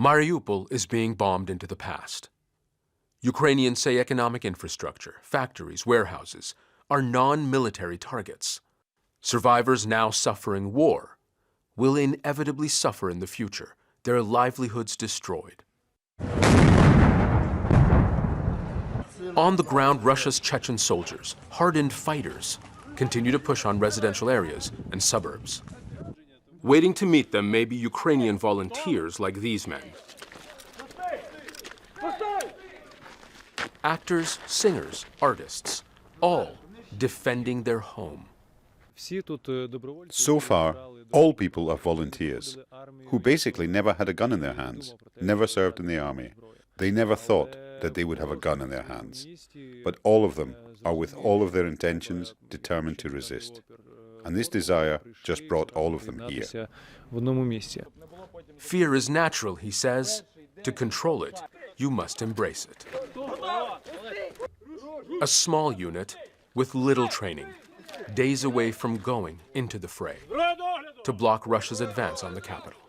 Mariupol is being bombed into the past. Ukrainians say economic infrastructure, factories, warehouses are non-military targets. Survivors now suffering war will inevitably suffer in the future, their livelihoods destroyed. On the ground, Russia's Chechen soldiers, hardened fighters, continue to push on residential areas and suburbs. Waiting to meet them may be Ukrainian volunteers like these men. Actors, singers, artists, all defending their home. So far, all people are volunteers, who basically never had a gun in their hands, never served in the army. They never thought that they would have a gun in their hands. But all of them are, with all of their intentions, determined to resist. And this desire just brought all of them here. Fear is natural, he says. To control it, you must embrace it. A small unit with little training, days away from going into the fray to block Russia's advance on the capital.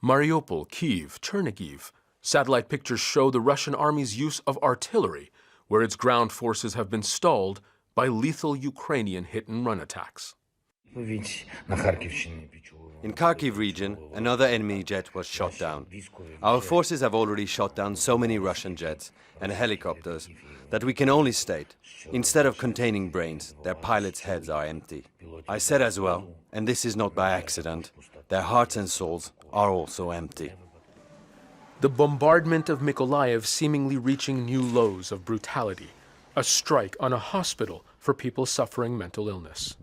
Mariupol, Kyiv, Chernihiv. Satellite pictures show the Russian army's use of artillery, where its ground forces have been stalled by lethal Ukrainian hit-and-run attacks. In Kharkiv region, another enemy jet was shot down. Our forces have already shot down so many Russian jets and helicopters that we can only state, instead of containing brains, their pilots' heads are empty. I said as well, and this is not by accident, their hearts and souls are also empty. The bombardment of Mykolaiv seemingly reaching new lows of brutality, a strike on a hospital for people suffering mental illness.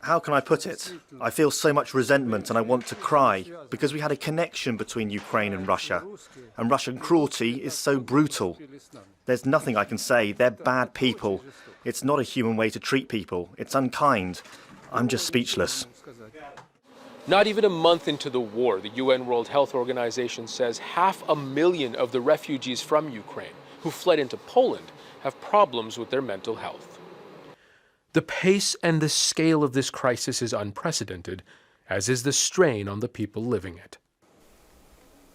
How can I put it? I feel so much resentment and I want to cry because we had a connection between Ukraine and Russia. And Russian cruelty is so brutal. There's nothing I can say. They're bad people. It's not a human way to treat people. It's unkind. I'm just speechless. Not even a month into the war, the UN World Health Organization says 500,000 of the refugees from Ukraine who fled into Poland have problems with their mental health. The pace and the scale of this crisis is unprecedented, as is the strain on the people living it.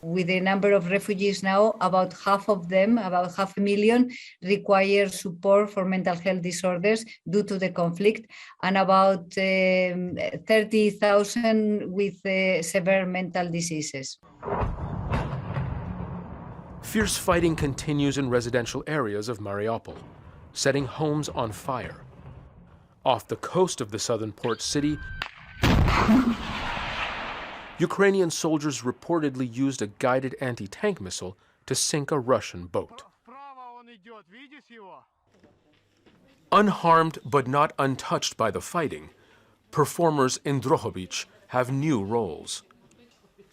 With the number of refugees now, about half of them, about 500,000, require support for mental health disorders due to the conflict, and about 30,000 with severe mental diseases. Fierce fighting continues in residential areas of Mariupol, setting homes on fire. Off the coast of the southern port city, Ukrainian soldiers reportedly used a guided anti-tank missile to sink a Russian boat. Unharmed but not untouched by the fighting, performers in Drohobych have new roles,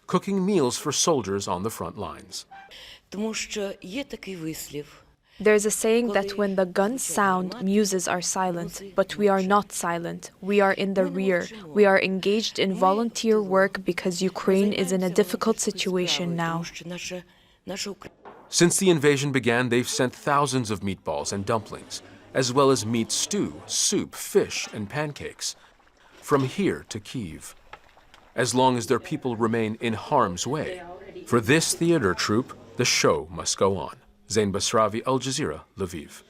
cooking meals for soldiers on the front lines. There's a saying that when the guns sound, muses are silent, but we are not silent. We are in the rear. We are engaged in volunteer work because Ukraine is in a difficult situation now. Since the invasion began, they've sent thousands of meatballs and dumplings, as well as meat stew, soup, fish, and pancakes, from here to Kyiv, as long as their people remain in harm's way. For this theater troupe, the show must go on. Zein, Basravi, Jazeera, Lviv.